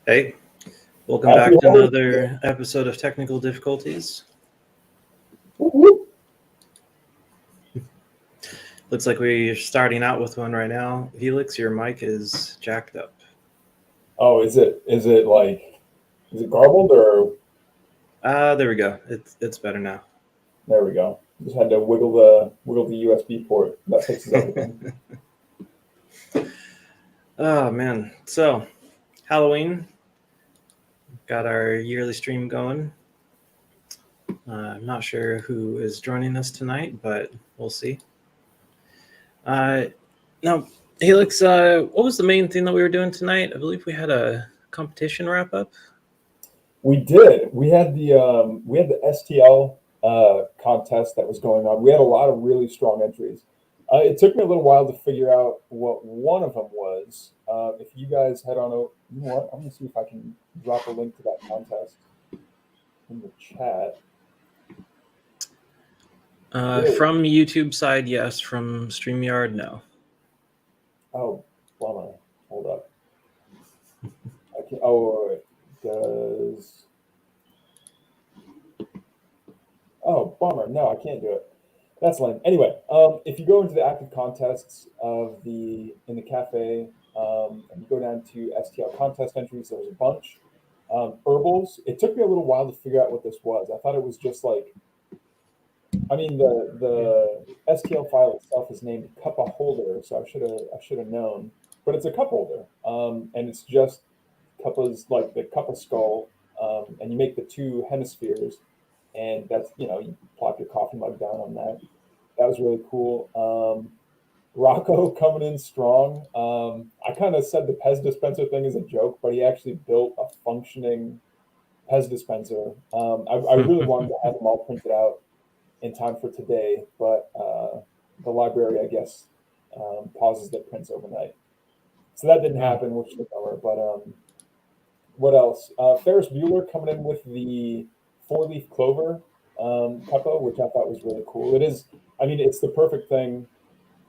Hey, welcome back to another episode of Technical Difficulties. Looks like we're starting out with one right now. Helix, your mic is jacked up. Oh, is it garbled or? There we go. It's better now. There we go. Just had to wiggle the USB port. That fixes everything. Oh man. So, Halloween. Got our yearly stream going. I'm not sure who is joining us tonight, but we'll see. Now, Helix, what was the main thing that we were doing tonight? I believe we had a competition wrap up. We did. We had the STL contest that was going on. We had a lot of really strong entries. It took me a little while to figure out what one of them was. If you guys head on over, you know what? I'm gonna see if I can drop a link to that contest in the chat. From YouTube side, yes. From StreamYard, no. Oh, bummer. Hold up. I can't. Oh, wait. Does. Oh, bummer. No, I can't do it. That's lame. Anyway, if you go into the active contests in the cafe, and you go down to STL contest entries, there's a bunch. Herbals. It took me a little while to figure out what this was. I thought it was just like. I mean, the STL file itself is named Cuppa Holder, so I should have known. But it's a cup holder, and it's just Cuppa's like the Cuppa skull, and you make the two hemispheres, and that's you plop your coffee mug down on that. That was really cool. Rocco coming in strong. I kind of said the Pez dispenser thing is a joke, but he actually built a functioning Pez dispenser. I really wanted to have them all printed out in time for today, but the library, I guess, pauses their prints overnight. So that didn't happen, which is a bummer. But what else? Ferris Bueller coming in with the 4-leaf clover Cuppa, which I thought was really cool. It is, I mean, it's the perfect thing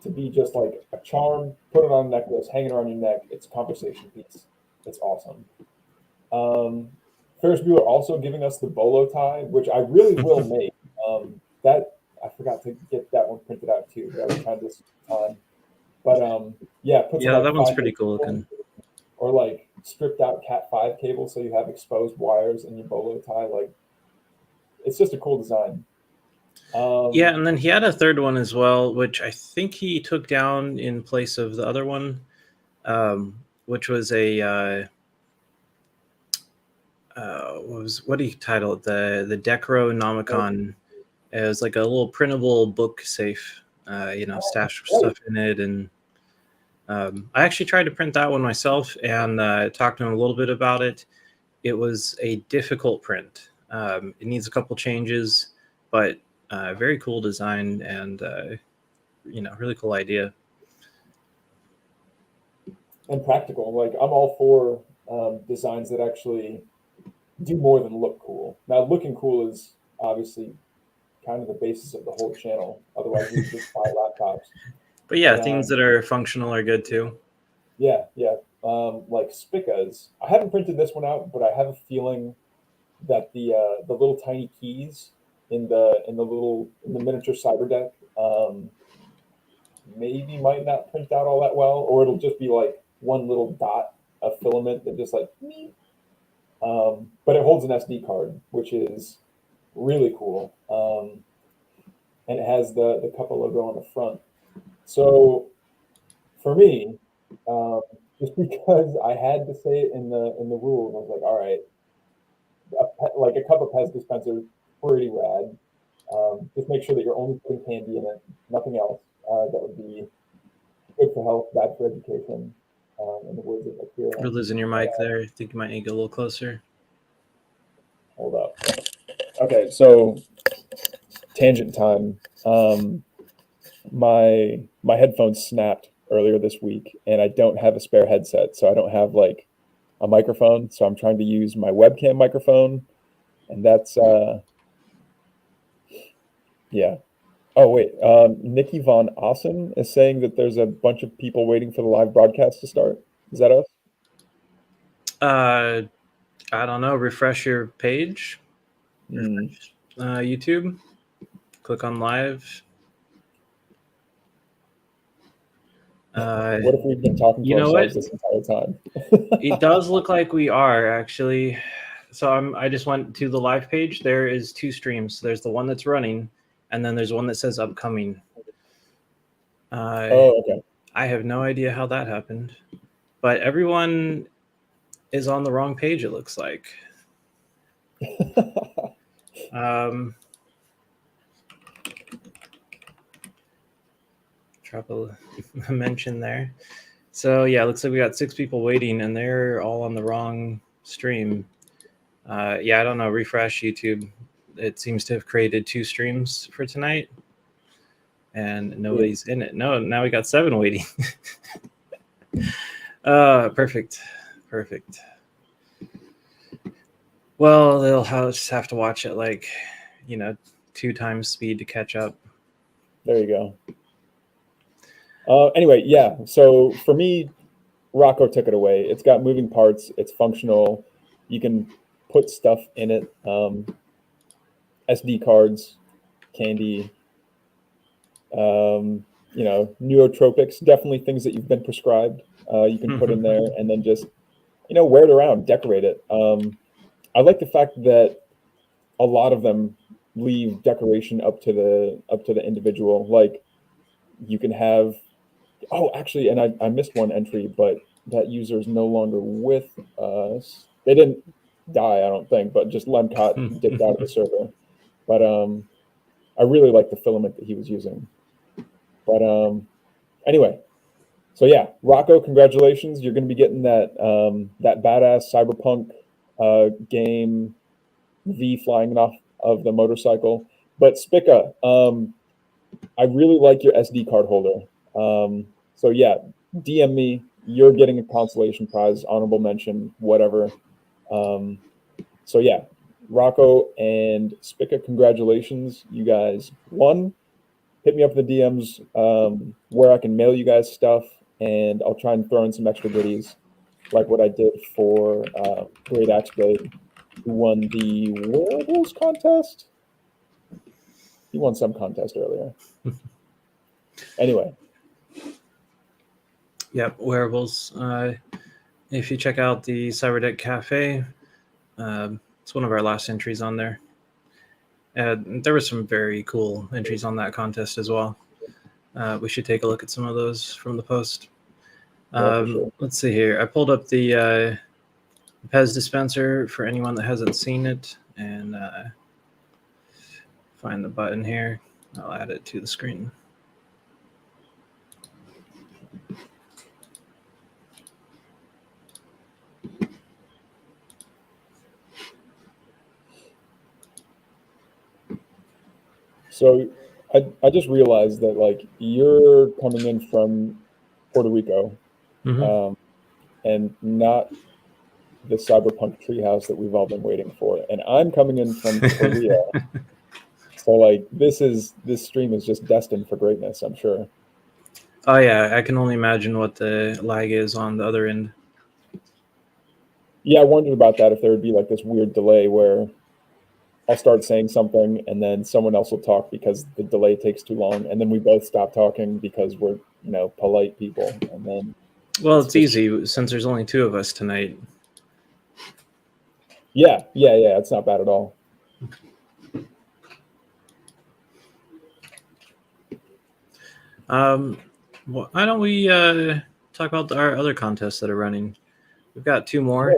to be just like a charm, put it on a necklace, hang it around your neck. It's a conversation piece. It's awesome. Ferris Bueller also giving us the bolo tie, which I really will make. That I forgot to get that one printed out too. But I was trying this time, but put some, that one's pretty cool looking. Or like stripped out Cat 5 cable, so you have exposed wires in your bolo tie. Like, it's just a cool design. And then he had a third one as well, which I think he took down in place of the other one, which was a what do you title it? The Decronomicon. It was like a little printable book safe, stash stuff in it. And I actually tried to print that one myself and talked to him a little bit about it. It was a difficult print. It needs a couple changes, but very cool design and, really cool idea. And practical. Like, I'm all for designs that actually do more than look cool. Now, looking cool is obviously kind of the basis of the whole channel. Otherwise, we just buy laptops. But things that are functional are good too. Yeah. Like Spica's. I haven't printed this one out, but I have a feeling that the little tiny keys in the miniature Cyberdeck maybe might not print out all that well, or it'll just be like one little dot of filament that just like me. But it holds an SD card, which is really cool. And it has the Cuppa logo on the front. So for me, just because I had to say it in the rules. I was like, all right, like a cup of Pez dispenser, pretty rad. Just make sure that you're only putting candy in it, nothing else. That would be good for health, bad for education. In the words of You're Akira. losing your mic there. I think you might need to go a little closer. Hold up. Okay, so tangent time. My headphones snapped earlier this week, and I don't have a spare headset, so I don't have like a microphone. So I'm trying to use my webcam microphone, and that's yeah. Oh wait, Nikki Von Ossen is saying that there's a bunch of people waiting for the live broadcast to start. Is that us? I don't know. Refresh your page. Mm. YouTube. Click on live. What if we've been talking to You know ourselves what? this entire time? It does look like we are actually. So I just went to the live page. There is 2 streams. There's the one that's running, and then there's one that says upcoming. Oh, okay. I have no idea how that happened, but everyone is on the wrong page. It looks like. Drop a mention there. So yeah, it looks like we got 6 people waiting, and they're all on the wrong stream. Yeah, I don't know. Refresh YouTube. It seems to have created 2 streams for tonight, and nobody's in it. No, now we got 7 waiting. Perfect. Well, they'll just have to watch it like, 2 times speed to catch up. There you go. Anyway, yeah. So for me, Rocco took it away. It's got moving parts. It's functional. You can put stuff in it. SD cards, candy, nootropics, definitely things that you've been prescribed. You can put in there and then just, wear it around, decorate it. I like the fact that a lot of them leave decoration up to the individual. Like you can have, actually, and I missed one entry, but that user is no longer with us. They didn't die, I don't think, but just Lemcott dipped out of the server. But I really like the filament that he was using. But anyway, so yeah, Rocco, congratulations! You're going to be getting that that badass cyberpunk game V flying off of the motorcycle. But Spica, I really like your SD card holder. So yeah, DM me. You're getting a consolation prize, honorable mention, whatever. So yeah, Rocco and Spica, congratulations. You guys won. Hit me up in the DMs where I can mail you guys stuff, and I'll try and throw in some extra goodies, like what I did for Great Axe Blade, who won the Wearables contest. He won some contest earlier. Anyway. Yep, wearables. If you check out the Cyberdeck Cafe, it's one of our last entries on there. There were some very cool entries on that contest as well. We should take a look at some of those from the post. Sure. Let's see here. I pulled up the Pez dispenser for anyone that hasn't seen it, and find the button here. I'll add it to the screen. So I just realized that like you're coming in from Puerto Rico, and not the cyberpunk treehouse that we've all been waiting for, and I'm coming in from Korea. So like this stream is just destined for greatness, I'm sure. Oh yeah, I can only imagine what the lag is on the other end. Yeah, I wondered about that, if there would be like this weird delay where I'll start saying something and then someone else will talk because the delay takes too long, and then we both stop talking because we're, polite people, and then well, it's easy since there's only 2 of us tonight. Yeah, it's not bad at all. Why don't we talk about our other contests that are running. We've got 2 more.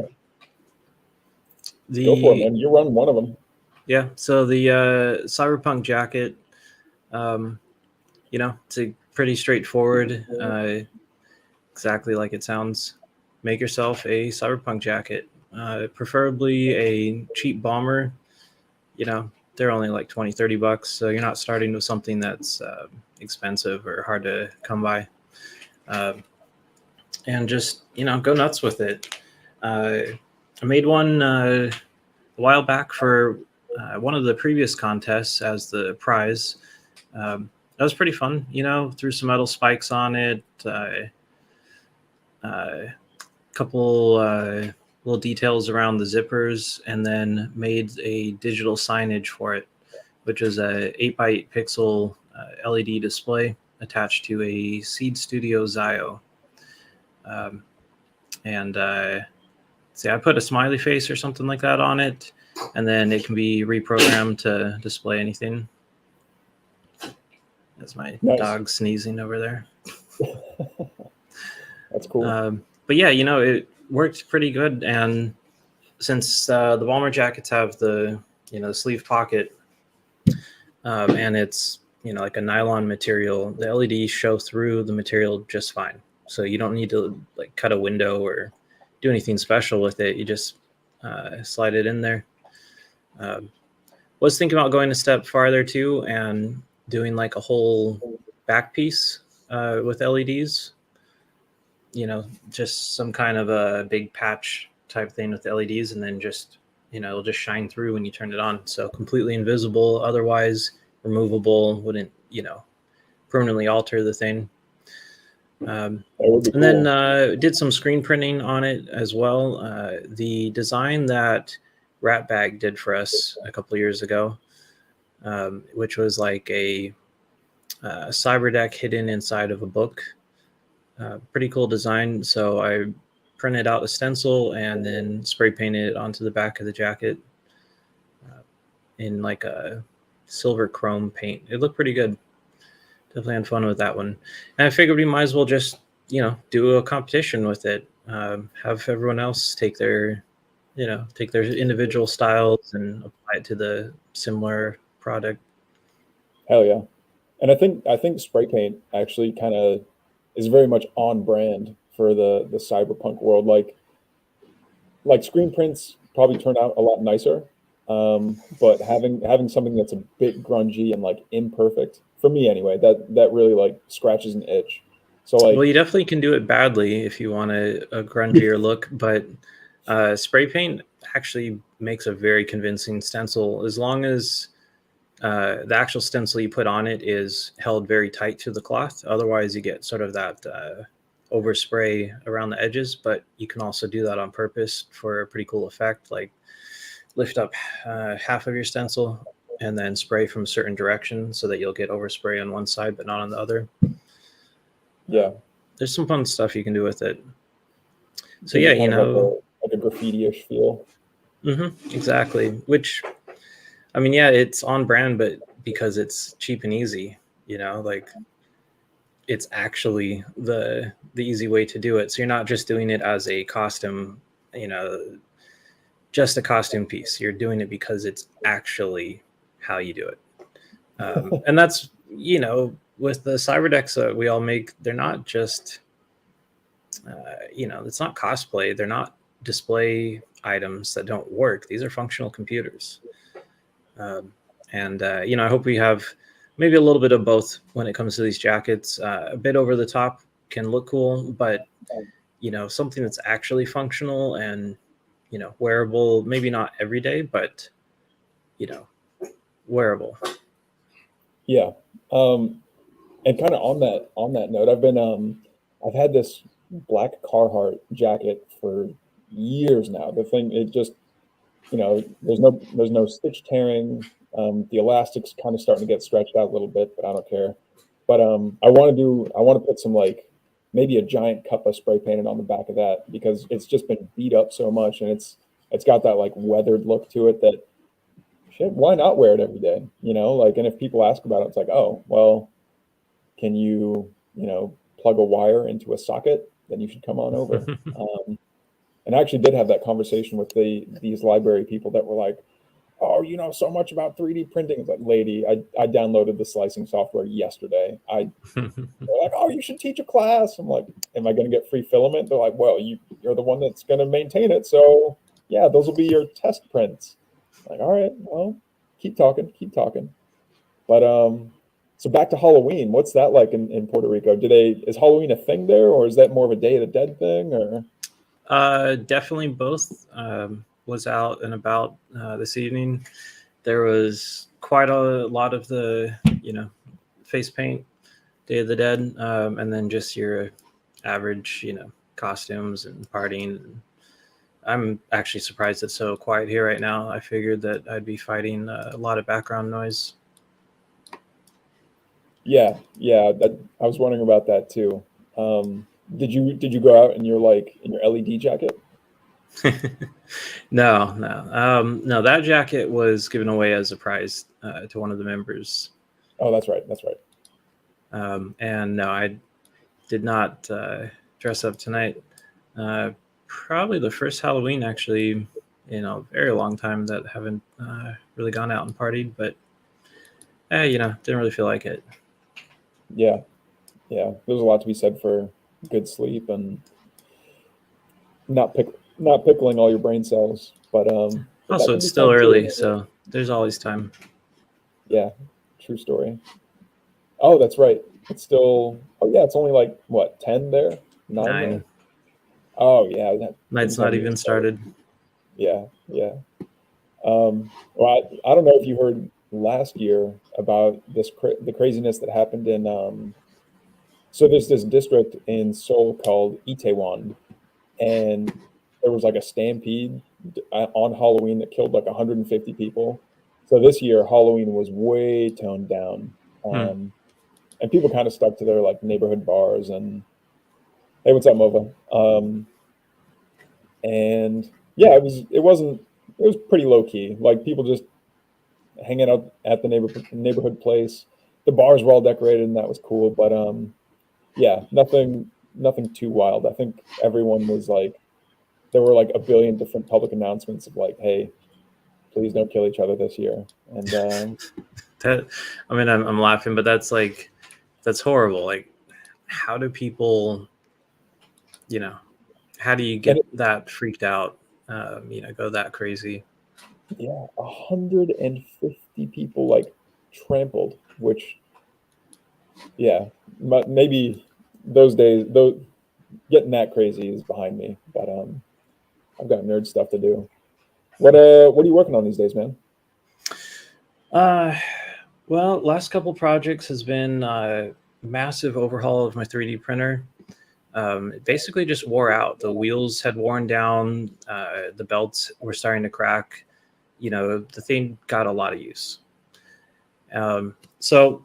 Yeah. Go for it, man. You're running one of them. Yeah. So the Cyberpunk jacket, it's a pretty straightforward, exactly like it sounds. Make yourself a Cyberpunk jacket, preferably a cheap bomber. They're only like $20-$30, so you're not starting with something that's expensive or hard to come by. And just go nuts with it. I made one a while back for one of the previous contests as the prize. That was pretty fun. Threw some metal spikes on it, a couple little details around the zippers, and then made a digital signage for it, which is a 8x8 pixel LED display attached to a Seed Studio Zio. See, I put a smiley face or something like that on it, and then it can be reprogrammed to display anything. That's my dog sneezing over there. That's cool. But yeah, it worked pretty good. And since the bomber jackets have the sleeve pocket, and it's like a nylon material, the LEDs show through the material just fine. So you don't need to like cut a window or do anything special with it. You just slide it in there. Was thinking about going a step farther too and doing like a whole back piece with LEDs. Just some kind of a big patch type thing with LEDs, and then just it'll just shine through when you turn it on. So completely invisible, otherwise removable, wouldn't permanently alter the thing. And then did some screen printing on it as well. The design that Ratbag did for us a couple of years ago, which was like a cyber deck hidden inside of a book. Pretty cool design. So I printed out a stencil and then spray painted it onto the back of the jacket in like a silver chrome paint. It looked pretty good. Definitely had fun with that one. And I figured we might as well just, do a competition with it. Have everyone else take their individual styles and apply it to the similar product. Hell yeah. And I think spray paint actually kind of is very much on brand for the cyberpunk world. Like screen prints probably turn out a lot nicer. But having something that's a bit grungy and like imperfect, for me anyway, that really like scratches an itch. So well, you definitely can do it badly if you want a grungier look, but spray paint actually makes a very convincing stencil as long as the actual stencil you put on it is held very tight to the cloth. Otherwise, you get sort of that overspray around the edges, but you can also do that on purpose for a pretty cool effect. Like lift up half of your stencil and then spray from a certain direction so that you'll get overspray on one side but not on the other. Yeah. There's some fun stuff you can do with it. So yeah, like a graffiti-ish feel. Mm-hmm, exactly. Which, I mean, yeah, it's on brand, but because it's cheap and easy, like it's actually the easy way to do it. So you're not just doing it as a costume, just a costume piece. You're doing it because it's actually how you do it. And that's, with the cyber decks that we all make, they're not just, it's not cosplay. They're not display items that don't work. These are functional computers. I hope we have maybe a little bit of both when it comes to these jackets. A bit over the top can look cool, but something that's actually functional and wearable. Maybe not every day, but wearable. Yeah, and kind of on that note, I've had this black Carhartt jacket for years now. The thing, it just there's no stitch tearing. The elastic's kind of starting to get stretched out a little bit, but I don't care. But I want to put some like maybe a giant cup of spray painted on the back of that because it's just been beat up so much and it's got that like weathered look to it that shit, why not wear it every day? And if people ask about it, it's like, oh, well, can you plug a wire into a socket then you should come on over. And I actually did have that conversation with these library people that were like, oh, you know so much about 3D printing. It's like, lady, I downloaded the slicing software yesterday. They're like, oh, you should teach a class. I'm like, am I going to get free filament? They're like, well, you're the one that's going to maintain it. So yeah, those will be your test prints. I'm like, all right, well, keep talking. But so back to Halloween. What's that like in Puerto Rico? Is Halloween a thing there, or is that more of a Day of the Dead thing? Or Definitely both. Was out and about this evening. There was quite a lot of the, face paint, Day of the Dead, and then just your average, costumes and partying. I'm actually surprised it's so quiet here right now. I figured that I'd be fighting a lot of background noise. yeah, I was wondering about that too. Did you go out in your LED jacket? No. No, that jacket was given away as a prize to one of the members. Oh, that's right. And no, I did not dress up tonight. Probably the first Halloween, actually, in a very long time that haven't really gone out and partied, but didn't really feel like it. Yeah. There's a lot to be said for good sleep and not pickling all your brain cells. But also, it's still early, so there's always time. Yeah, true story. Oh, that's right. It's still. Oh yeah, it's only like what 10 there, 9. There? Oh yeah, night's not even started. Yeah. Well, I don't know if you heard last year about the craziness that happened in. So there's this district in Seoul called Itaewon, and there was like a stampede on Halloween that killed like 150 people. So this year Halloween was way toned down, and people kind of stuck to their like neighborhood bars and hey, what's up, Mova? And yeah, it was pretty low key. Like people just hanging out at the neighborhood place. The bars were all decorated and that was cool, but yeah, nothing too wild. I think everyone was like, there were like a billion different public announcements of like, hey, please don't kill each other this year. And I'm laughing, but that's horrible. Like, how do people, how do you get that freaked out? Go that crazy. Yeah, 150 people like trampled, which yeah, maybe those days, though, getting that crazy is behind me. But I've got nerd stuff to do. What are you working on these days, man? Well, last couple projects has been massive overhaul of my 3D printer. It basically just wore out. The wheels had worn down. The belts were starting to crack. The thing got a lot of use. So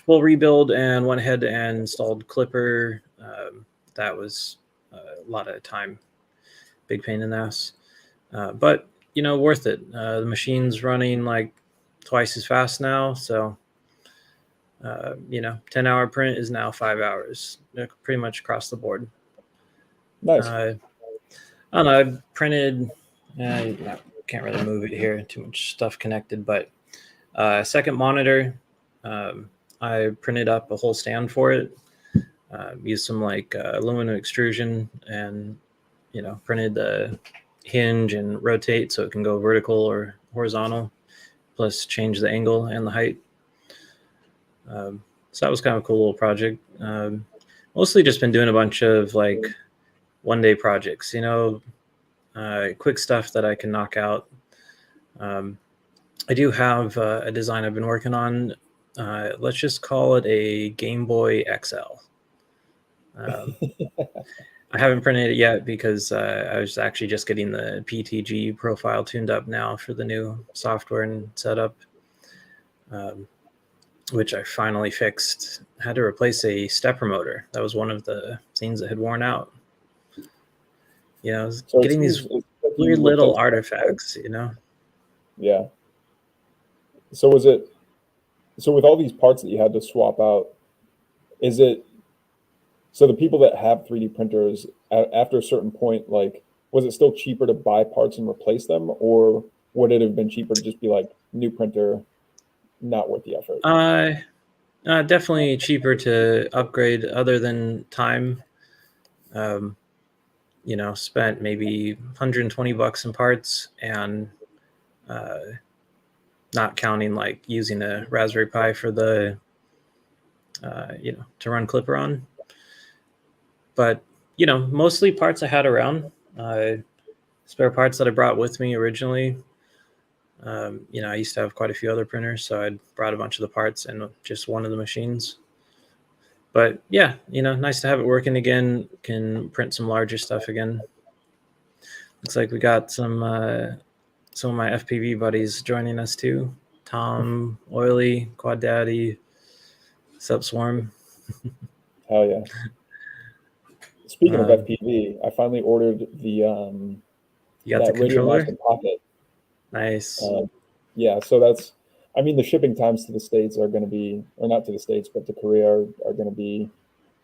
full rebuild and went ahead and installed Clipper. That was a lot of time, big pain in the ass, but worth it. The machine's running like twice as fast now, so 10-hour print is now 5 hours, pretty much across the board. Nice. I don't know. I printed. Can't really move it here. Too much stuff connected, but second monitor. I printed up a whole stand for it. Used some like aluminum extrusion and printed the hinge and rotate so it can go vertical or horizontal, plus change the angle and the height. So that was kind of a cool little project. Mostly just been doing a bunch of like one-day projects, quick stuff that I can knock out. I do have a design I've been working on. Let's just call it a Game Boy XL. I haven't printed it yet because I was actually just getting the PTG profile tuned up now for the new software and setup, which I finally fixed. Had to replace a stepper motor. That was one of the things that had worn out. So getting these weird little artifacts, Yeah. So with all these parts that you had to swap out, So the people that have 3D printers, after a certain point, like, was it still cheaper to buy parts and replace them, or would it have been cheaper to just be like, new printer, not worth the effort? Definitely cheaper to upgrade other than time. Spent maybe $120 in parts, and not counting like using a Raspberry Pi for the, to run Clipper on. But, mostly parts I had around, spare parts that I brought with me originally. I used to have quite a few other printers, so I brought a bunch of the parts and just one of the machines. But yeah, nice to have it working again. Can print some larger stuff again. Looks like we got some of my FPV buddies joining us too. Tom, Oily, Quad Daddy, Sup Swarm. Hell yeah. Speaking of FPV, I finally ordered the You got that the Radio controller? Master Pocket. Nice. Yeah, so that's, I mean, the shipping times to the States are going to be, or not to the States, but to Korea are going to be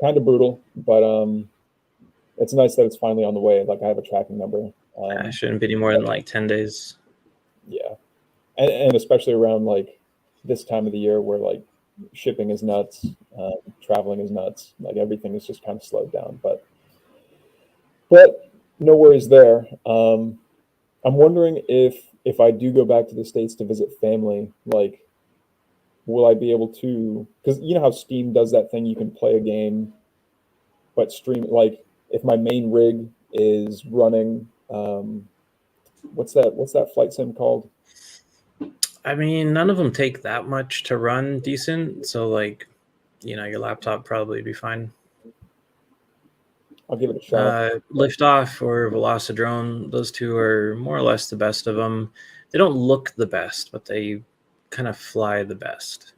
kind of brutal. But it's nice that it's finally on the way. Like, I have a tracking number. I shouldn't be any more than like 10 days. Yeah, and especially around like this time of the year where like shipping is nuts, traveling is nuts. Like, everything is just kind of slowed down. But no worries there. I'm wondering if I do go back to the States to visit family, like, will I be able to? Because you know how Steam does that thing, you can play a game, but stream, like, if my main rig is running, what's that flight sim called? I mean, none of them take that much to run decent. So, like, your laptop probably be fine. I'll give it a shot. Liftoff or Velocidrone, those two are more or less the best of them. They don't look the best, but they kind of fly the best.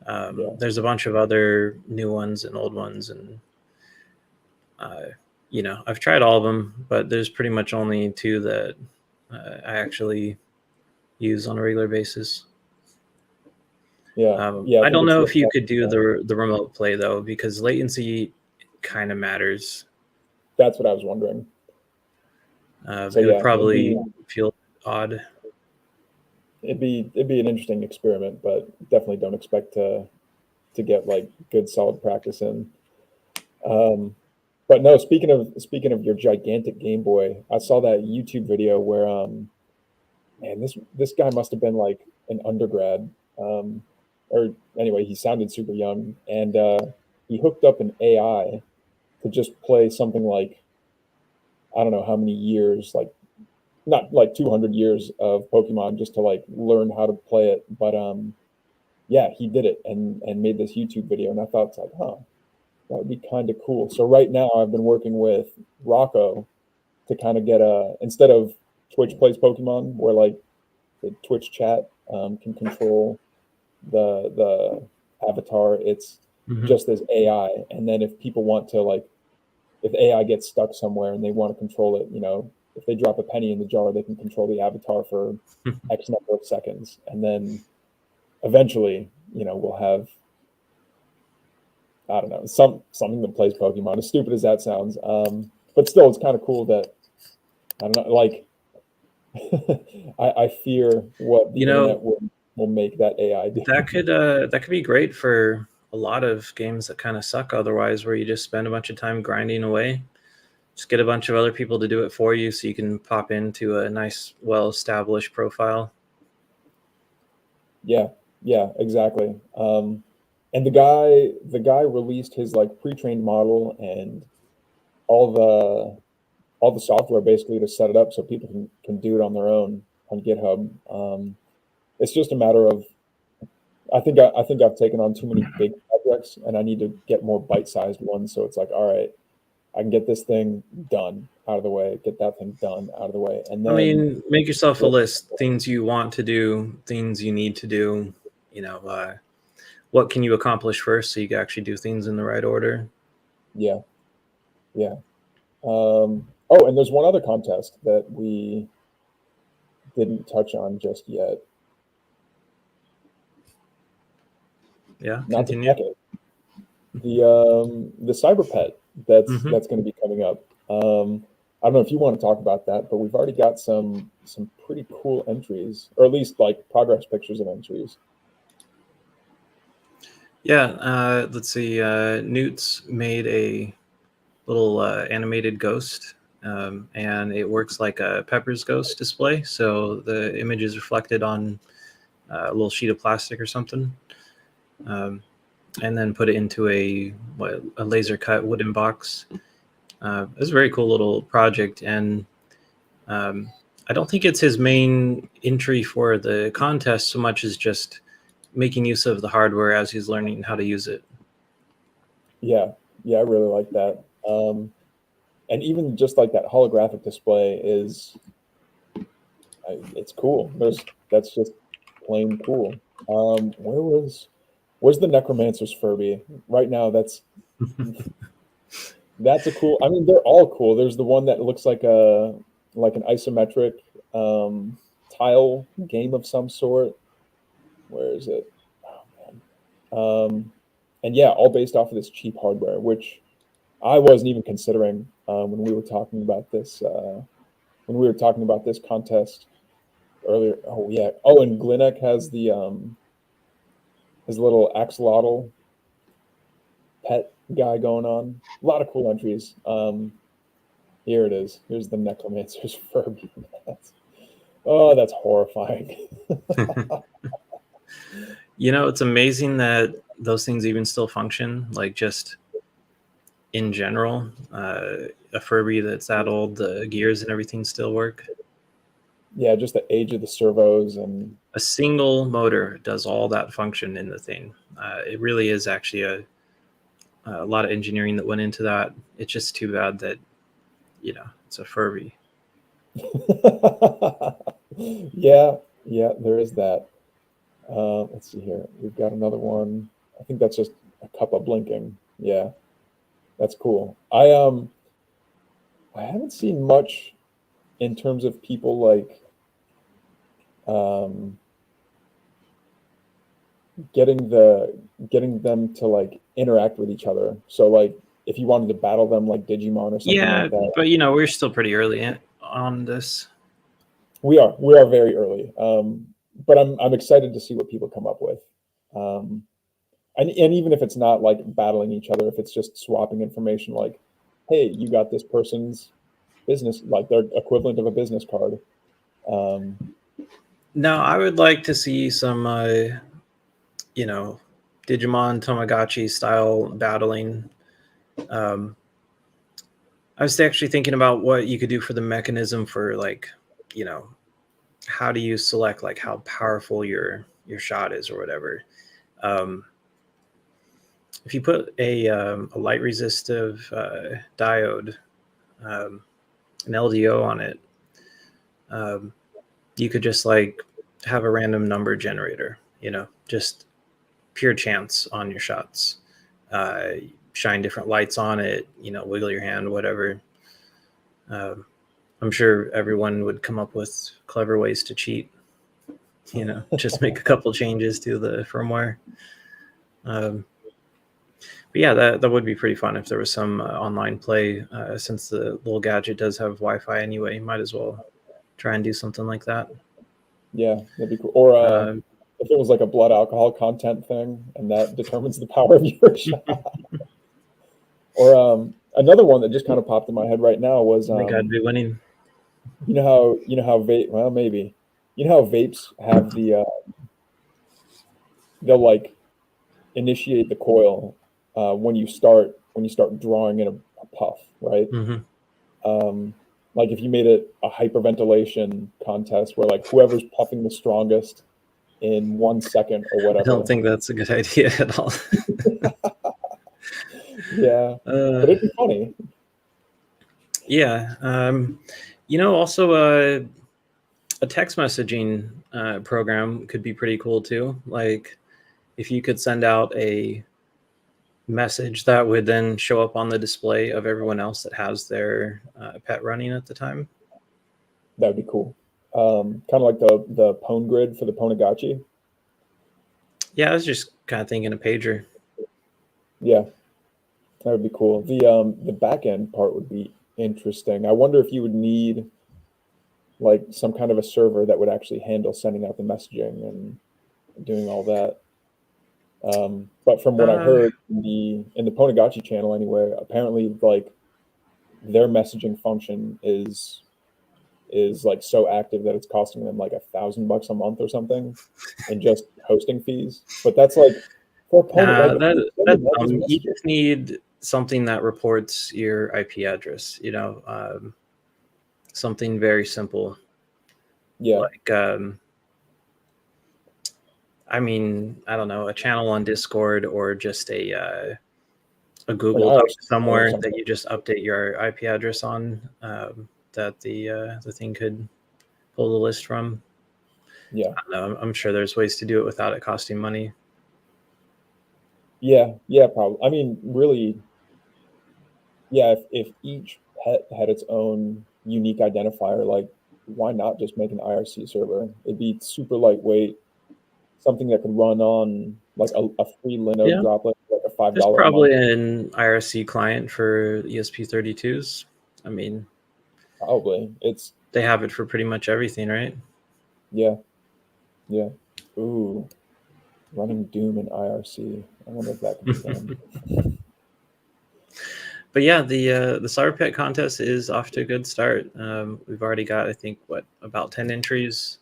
Yeah. There's a bunch of other new ones and old ones, and I've tried all of them, but there's pretty much only two that I actually use on a regular basis. Yeah, I think don't it's know if you Liftoff. could do the remote play though, because latency kind of matters. That's what I was wondering. It would probably feel odd. It'd be an interesting experiment, but definitely don't expect to get like good solid practice in. But no, speaking of your gigantic Game Boy, I saw that YouTube video where man, this guy must have been like an undergrad, or anyway, he sounded super young, and he hooked up an AI to just play something like, I don't know how many years, like, not like 200 years of Pokemon, just to like learn how to play it. But yeah, he did it and made this YouTube video, and I thought, it's like, huh, that would be kind of cool. So right now I've been working with Rocco to kind of get instead of Twitch plays Pokemon, where like the Twitch chat can control the avatar. It's just as AI, and then if people want to, like, if AI gets stuck somewhere and they want to control it, if they drop a penny in the jar, they can control the avatar for X number of seconds, and then eventually, we'll have, I don't know, something that plays Pokemon. As stupid as that sounds, but still, it's kind of cool that, I don't know, like, I fear what the internet will make that AI do. That could be great for a lot of games that kind of suck otherwise, where you just spend a bunch of time grinding away. Just get a bunch of other people to do it for you, so you can pop into a nice, well-established profile. Yeah, exactly. And the guy released his like pre-trained model and all the software basically to set it up so people can do it on their own on GitHub. It's just a matter of, I think I've taken on too many big projects, and I need to get more bite-sized ones. So it's like, all right, I can get this thing done out of the way, get that thing done out of the way, and then, I mean, make yourself a list: things you want to do, things you need to do. What can you accomplish first, so you can actually do things in the right order. Yeah. Oh, and there's one other contest that we didn't touch on just yet. Yeah, Not continue. the Cyber Pet. Mhm. That's going to be coming up. I don't know if you want to talk about that, but we've already got some pretty cool entries, or at least like progress pictures of entries. Yeah, let's see. Newt's made a little animated ghost, and it works like a Pepper's ghost display. So the image is reflected on a little sheet of plastic or something, and then put it into a laser cut wooden box. It's a very cool little project, and um, I don't think it's his main entry for the contest so much as just making use of the hardware as he's learning how to use it. Yeah, yeah, I really like that. And even just like that holographic display is, it's cool. That's just plain cool. Where where's the Necromancer's Furby? Right now, that's a cool. I mean, they're all cool. There's the one that looks like an isometric tile game of some sort. Where is it? Oh man. And yeah, all based off of this cheap hardware, which I wasn't even considering when we were talking about this contest earlier. Oh yeah. Oh, and Glenek has the his little axolotl pet guy going on. A lot of cool entries. Here it is. Here's the Necromancer's Furby. That's horrifying. It's amazing that those things even still function. Like just in general, a Furby that's that old, the gears and everything still work. Yeah, just the age of the servos and A single motor does all that function in the thing. It really is actually a lot of engineering that went into that. It's just too bad that it's a Furby. yeah, yeah, there is that. Let's see here. We've got another one. I think that's just a cup of blinking. Yeah, that's cool. I haven't seen much in terms of people like um getting them to like interact with each other. So like if you wanted to battle them like Digimon or something Yeah, like that. but we're still pretty early on this. We are very early. But I'm excited to see what people come up with. Um, and even if it's not like battling each other, if it's just swapping information, like, hey, you got this person's business, like their equivalent of a business card. Um, No, I would like to see some, Digimon Tamagotchi style battling. Um, I was actually thinking about what you could do for the mechanism for like, you know, how do you select like how powerful your shot is or whatever. Um, if you put a light resistive diode, an LDO on it, um, you could just like have a random number generator, just pure chance on your shots. Uh, Shine different lights on it, wiggle your hand, whatever. Um, I'm sure everyone would come up with clever ways to cheat, just make a couple changes to the firmware. Um, but yeah, that would be pretty fun if there was some online play. Since the little gadget does have Wi-Fi anyway, might as well try and do something like that. yeah, that'd be cool. Or Um, if it was like a blood alcohol content thing, and that determines the power of your shot. Or another one that just kind of popped in my head right now was I think I'd be winning. you know how vape well maybe you know how vapes have the they'll like initiate the coil when you start drawing in a puff, right? Hmm. Um, like if you made it a hyperventilation contest where like whoever's puffing the strongest in 1 second or I don't whatever. think that's a good idea at all. Yeah, uh, but it'd be funny. yeah. Also, a text messaging program could be pretty cool too. Like if you could send out a message that would then show up on the display of everyone else that has their pet running at the time. That would be cool. Kind of like the Pwn grid for the Ponagachi. Yeah, I was just kind of thinking a pager. Yeah, That would be cool. The back end part would be interesting. I wonder if you would need like some kind of a server that would actually handle sending out the messaging and doing all that. But from what I Uh, heard in the Ponagachi channel anyway, apparently like their messaging function is like so active that it's costing them like $1,000 a month or something, and just hosting fees. But that's like for Pona, like nah, if you're that's sending all these you messages, just need something that reports your IP address. Something very simple, yeah, like I mean, I don't know, a channel on Discord or just a like Google Doc IRC or somewhere that something. you just update your IP address on, that the thing could pull the list from. Yeah, I don't know. I'm sure there's ways to do it without it costing money. yeah, probably. I mean, really, yeah. If each pet had its own unique identifier, like why not just make an IRC server? It'd be super lightweight, something that could run on like a free Linode Yeah, droplet, like a five there's dollar a month. probably an IRC client for ESP32s. I mean, Probably. It's they have it for pretty much everything, right? yeah, yeah. Ooh, running Doom in IRC. I wonder if that can be done. But yeah, the Sour Pet contest is off to a good start. We've already got, I think, about 10 entries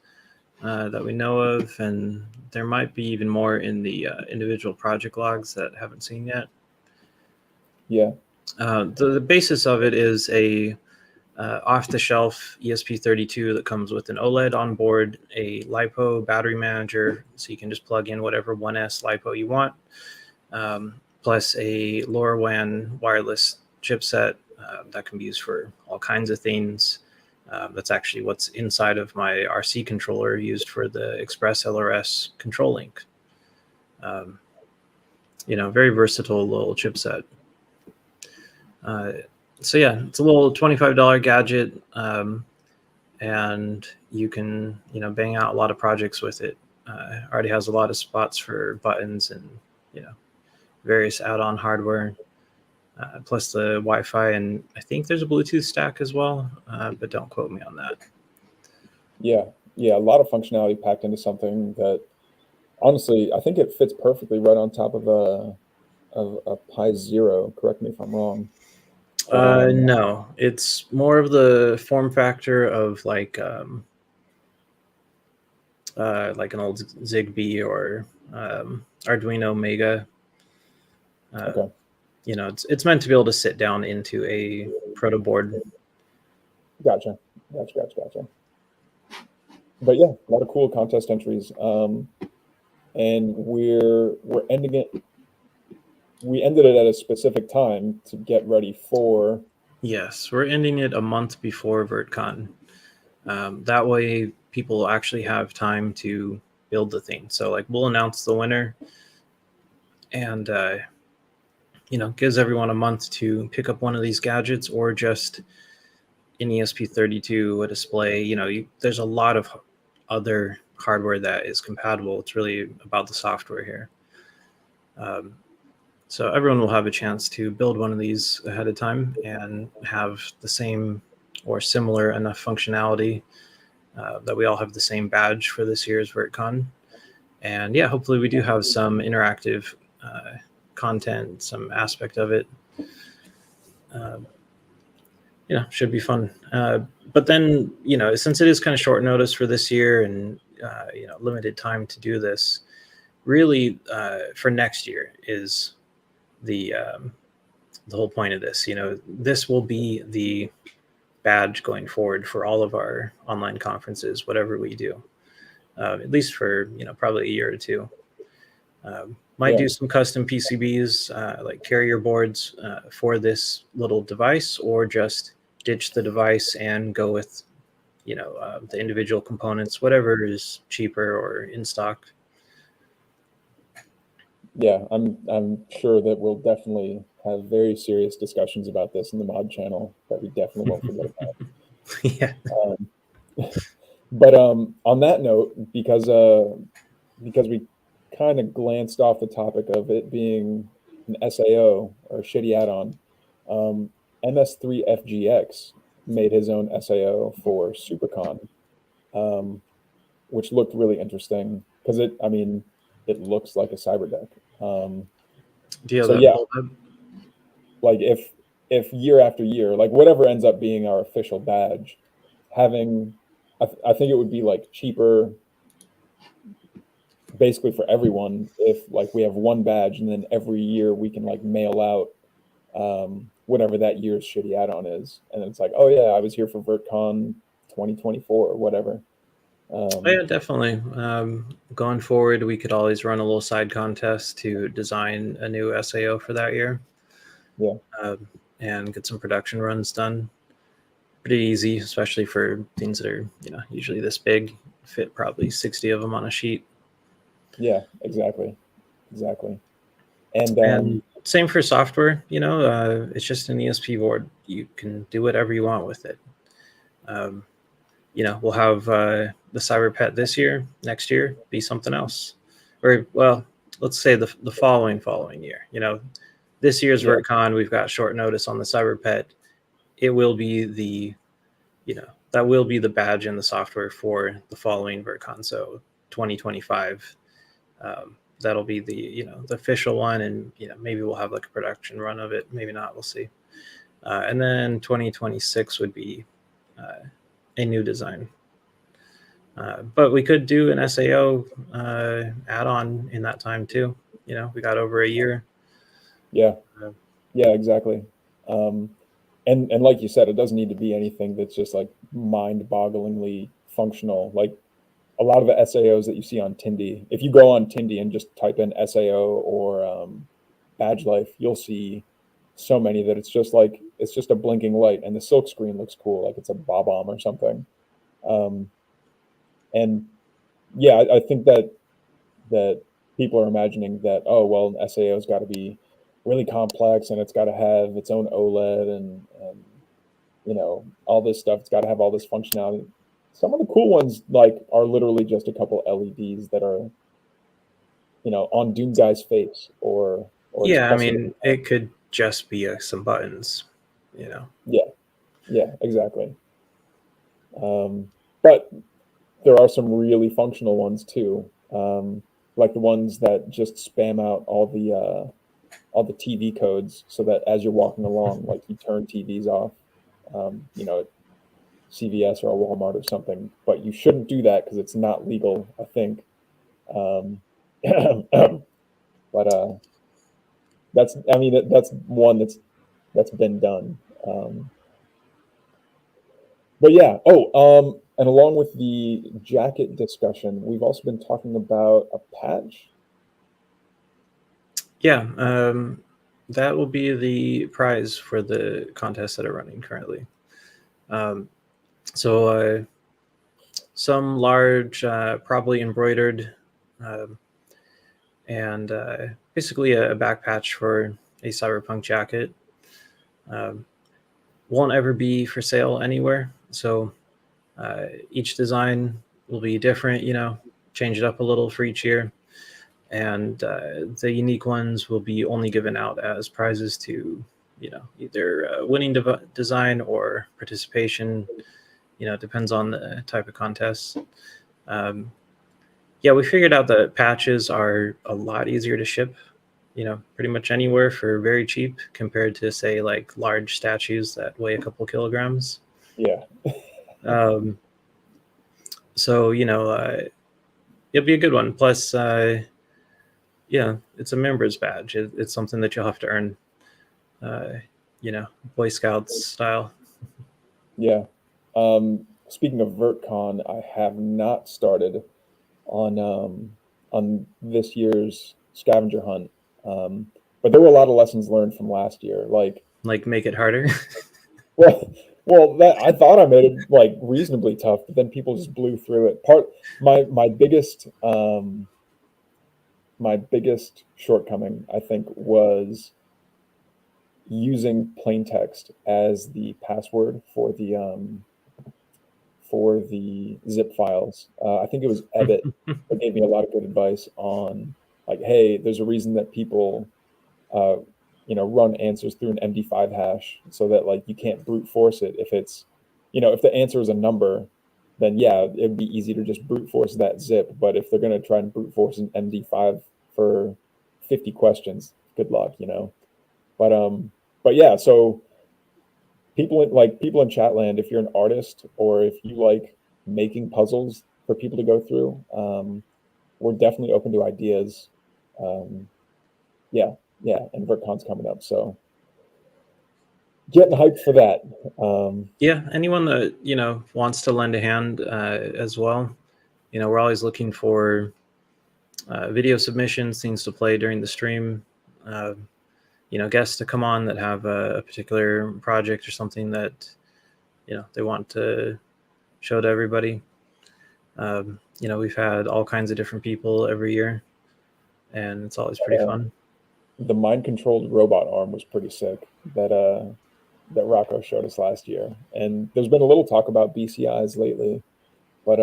that we know of, and there might be even more in the individual project logs that I haven't seen yet. Yeah, The basis of it is a off-the-shelf ESP32 that comes with an OLED on board, a LiPo battery manager, so you can just plug in whatever 1S LiPo you want, plus a LoRaWAN wireless chipset that can be used for all kinds of things. That's actually what's inside of my RC controller used for the Express LRS control link. Very versatile little chipset. So yeah, it's a little $25 gadget, and you can bang out a lot of projects with it. Already has a lot of spots for buttons and various add-on hardware. Plus the Wi-Fi, and I think there's a Bluetooth stack as well, but don't quote me on that. yeah, yeah. A lot of functionality packed into something that honestly, I think it fits perfectly right on top of a Pi Zero. Correct me if I'm wrong. But No, it's more of the form factor of like an old Zigbee or Arduino Mega. okay. It's meant to be able to sit down into a proto board. Gotcha. But yeah, a lot of cool contest entries. And we're ending it. We ended it at a specific time to get ready for. Yes, we're ending it a month before VertCon. That way, people actually have time to build the thing. So, like, we'll announce the winner, and gives everyone a month to pick up one of these gadgets or just an ESP32, a display. There's a lot of other hardware that is compatible. It's really about the software here. So everyone will have a chance to build one of these ahead of time and have the same or similar enough functionality that we all have the same badge for this year's VertCon. And yeah, hopefully we do have some interactive content, some aspect of it. Should be fun. But then, since it is kind of short notice for this year and, limited time to do this, really for next year is the whole point of this. This will be the badge going forward for all of our online conferences, whatever we do, at least for, probably a year or two. Might do some custom PCBs, like carrier boards for this little device, or just ditch the device and go with, the individual components, whatever is cheaper or in stock. Yeah, I'm sure that we'll definitely have very serious discussions about this in the mod channel that we definitely won't forget about. Yeah. But on that note, because we kind of glanced off the topic of it being an SAO or a shitty add-on. MS3FGX made his own SAO for SuperCon, which looked really interesting because it looks like a cyber deck. Do you have So that yeah, pulled up? like if year after year, like whatever ends up being our official badge, having I think it would be like cheaper basically for everyone if like we have one badge and then every year we can like mail out whatever that year's shitty add-on is, and it's like, oh yeah, I was here for VertCon 2024 or whatever. Oh, yeah, definitely. Going forward, we could always run a little side contest to design a new SAO for that year. Yeah. And get some production runs done. Pretty easy, especially for things that are usually this big. Fit probably 60 of them on a sheet. Yeah, exactly. And And same for software. It's just an ESP board. You can do whatever you want with it. We'll have the Cyber Pet this year. Next year, be something else. Or, well, let's say the following year. This year's Yeah. VertCon, we've got short notice on the Cyber Pet. It will be that will be the badge and the software for the following VertCon. So 2025. That'll be the official one, and maybe we'll have like a production run of it. Maybe not. We'll see. And then 2026 would be a new design. But we could do an SAO add-on in that time too. We got over a year. Yeah, exactly. And like you said, it doesn't need to be anything that's just like mind-bogglingly functional. Like a lot of the SAOs that you see on Tindy, if you go on Tindy and just type in SAO or Badge Life, you'll see so many that it's just a blinking light, and the silk screen looks cool, like it's a Bob-omb or something. And yeah, I think that people are imagining that, oh well, an SAO's got to be really complex and it's got to have its own OLED and all this stuff. It's got to have all this functionality. Some of the cool ones are literally just a couple LEDs that are on Doom Guy's face or Yeah, I mean, it could just be some buttons. Yeah, exactly. But there are some really functional ones too, like the ones that just spam out all the TV codes so that as you're walking along, like you turn TVs off, at CVS or a Walmart or something. But you shouldn't do that because it's not legal, I think. But that's one that's been done. But yeah. And along with the jacket discussion, we've also been talking about a patch. Yeah, that will be the prize for the contests that are running currently. So some large, probably embroidered, and basically a back patch for a cyberpunk jacket. Won't ever be for sale anywhere. So each design will be different, change it up a little for each year. And the unique ones will be only given out as prizes to, either winning design or participation. It depends on the type of contest. Yeah, we figured out that patches are a lot easier to ship, pretty much anywhere for very cheap compared to, say, like large statues that weigh a couple kilograms. Yeah. So, it'll be a good one. Plus, yeah, it's a member's badge. It's something that you'll have to earn, Boy Scouts style. Yeah. Speaking of VertCon, I have not started on this year's scavenger hunt. But there were a lot of lessons learned from last year. Like make it harder. well, that I thought I made it reasonably tough, but then people just blew through it. My biggest shortcoming, I think, was using plain text as the password for the zip files. I think it was Ebbit that gave me a lot of good advice on hey, there's a reason that people run answers through an MD5 hash so that like you can't brute force it if it's, if the answer is a number, then yeah, it'd be easy to just brute force that zip. But if they're going to try and brute force an MD5 for 50 questions, good luck, But yeah, so people in Chatland, if you're an artist or if you like making puzzles for people to go through, we're definitely open to ideas. Yeah, and VertCon's coming up, so getting hyped for that. Yeah, anyone that wants to lend a hand as well. We're always looking for video submissions, things to play during the stream. Guests to come on that have a particular project or something that they want to show to everybody. We've had all kinds of different people every year, and it's always pretty fun. The mind-controlled robot arm was pretty sick that Rocco showed us last year, and there's been a little talk about BCIs lately, but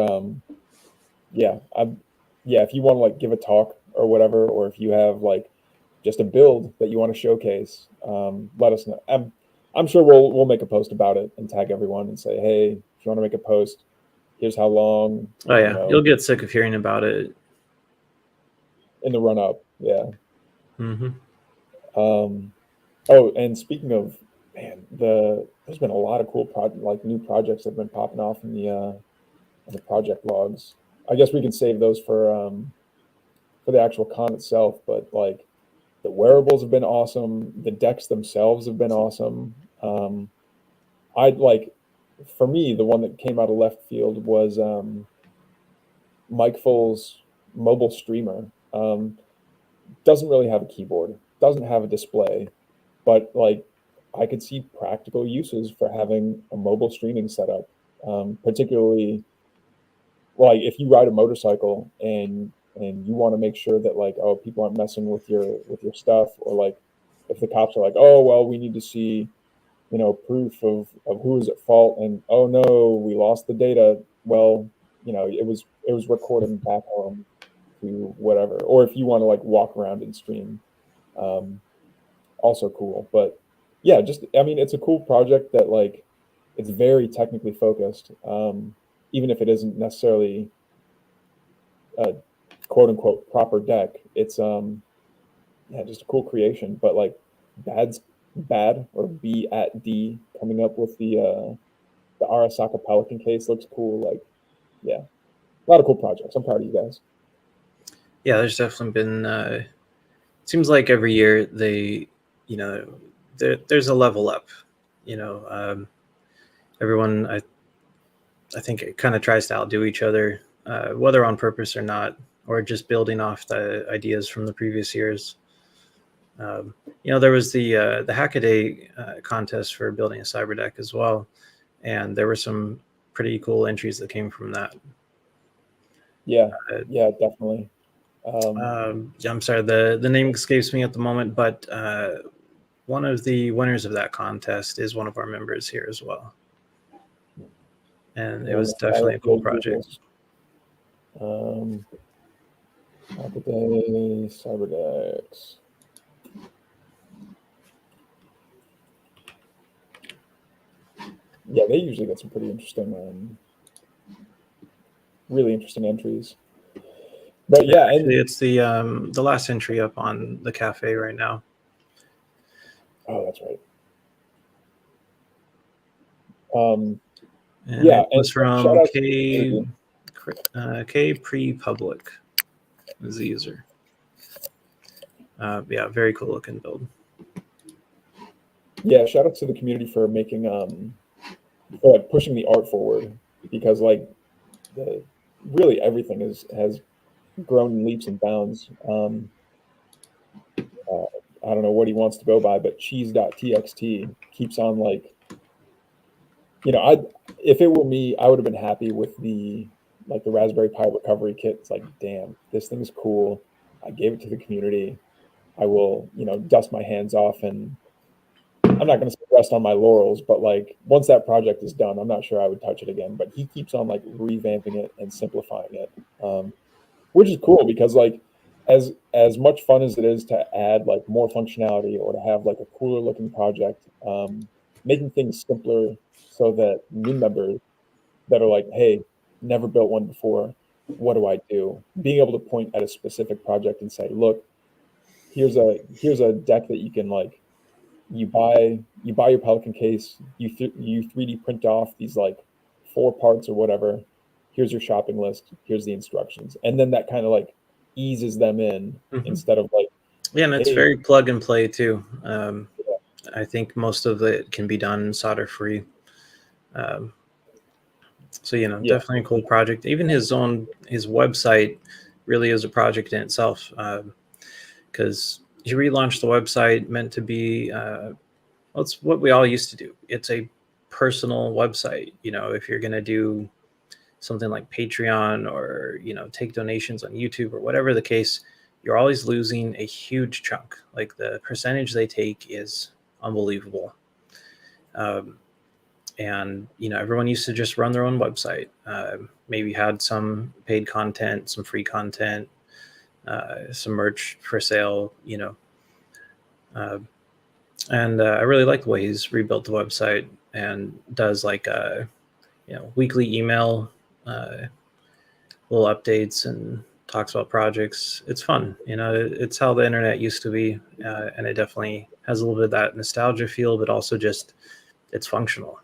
if you want to like give a talk or whatever, or if you have like just a build that you want to showcase, let us know. I'm sure we'll make a post about it and tag everyone and say, hey, if you want to make a post, here's how long. Oh yeah, you'll get sick of hearing about it in the run up. Yeah. Mm-hmm. Oh, and speaking of, man, there's been a lot of cool new projects that have been popping off in the project logs. I guess we can save those for the actual con itself, but like the wearables have been awesome. The decks themselves have been awesome. For me, the one that came out of left field was Mike Full's mobile streamer. Doesn't really have a keyboard, doesn't have a display, but like I could see practical uses for having a mobile streaming setup, particularly like if you ride a motorcycle and you want to make sure that like, oh, people aren't messing with your stuff, or like if the cops are like, oh, well, we need to see, proof of who is at fault, and oh no, we lost the data. Well, it was recording back home to whatever. Or if you want to like walk around and stream, also cool. But yeah, it's a cool project that like it's very technically focused, even if it isn't necessarily a quote unquote proper deck. It's just a cool creation. But like bad or B at D coming up with the Arasaka Pelican case looks cool. Like, yeah, a lot of cool projects. I'm proud of you guys. Yeah, there's definitely been. It seems like every year they, there's a level up. Everyone, I think it kind of tries to outdo each other, whether on purpose or not, or just building off the ideas from the previous years. There was the Hackaday contest for building a cyber deck as well, and there were some pretty cool entries that came from that. Yeah, definitely. I'm sorry, the name escapes me at the moment, but one of the winners of that contest is one of our members here as well, and it was definitely a cool project. Hackaday cyber decks. Yeah, they usually get some pretty interesting, really interesting entries. But yeah, actually, it's the last entry up on the cafe right now. Oh, that's right. Yeah, it was from K Pre-Public is the user. Yeah, very cool looking build. Yeah, shout out to the community for making for like pushing the art forward, because like really everything has grown in leaps and bounds. I don't know what he wants to go by, but cheese.txt keeps on like, if it were me, I would have been happy with the Raspberry Pi recovery kit. It's like, damn, this thing's cool. I gave it to the community. I will, dust my hands off, and I'm not going to rest on my laurels, but like once that project is done, I'm not sure I would touch it again. But he keeps on like revamping it and simplifying it, which is cool, because like as much fun as it is to add like more functionality or to have like a cooler looking project, making things simpler so that new members that are like, hey, never built one before, what do I do? Being able to point at a specific project and say, look, here's a deck that you can like you buy your Pelican case, you 3D print off these like 4 parts or whatever. Here's your shopping list. Here's the instructions, and then that kind of like eases them in instead of like, Yeah, and it's hey, very plug and play too. I think most of it can be done solder free. So yeah, definitely a cool project. Even his website really is a project in itself, because he relaunched the website meant to be. Well, it's what we all used to do. It's a personal website. If you're gonna do something like Patreon or take donations on YouTube or whatever the case, you're always losing a huge chunk. Like the percentage they take is unbelievable. And everyone used to just run their own website. Maybe had some paid content, some free content, some merch for sale. And I really like the way he's rebuilt the website and does like weekly email little updates and talks about projects. It's fun. It's how the internet used to be, and it definitely has a little bit of that nostalgia feel, but also just it's functional.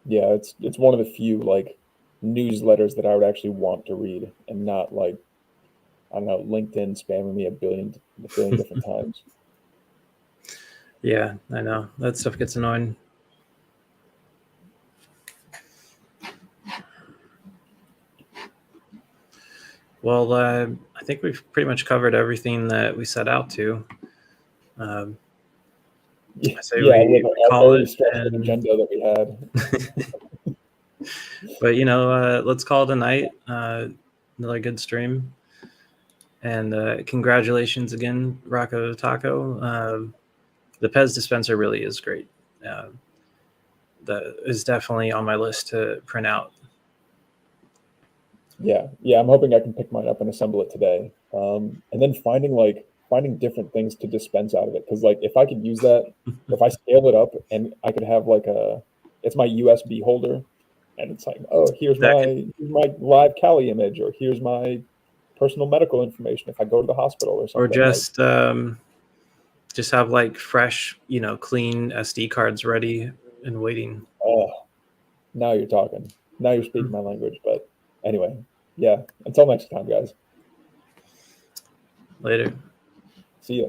yeah. It's one of the few like newsletters that I would actually want to read, and not like, I don't know, LinkedIn spamming me a billion different times. Yeah, I know that stuff gets annoying. Well, I think we've pretty much covered everything that we set out to. Um, I say Yeah, with we a call very it, structured and agenda that we had. but let's call it a night. Another good stream, and congratulations again, Rocco Taco. The Pez dispenser really is great. That is definitely on my list to print out. Yeah, I'm hoping I can pick mine up and assemble it today. And then finding different things to dispense out of it. Because like if I could use that, if I scale it up and I could have like it's my USB holder, and it's like, oh, here's That could, my live Cali image, or here's my personal medical information if I go to the hospital or or something. Like, just have like fresh, clean SD cards ready and waiting. oh, now you're talking. Now you're speaking my language. But anyway, yeah. Until next time, guys. Later. See ya.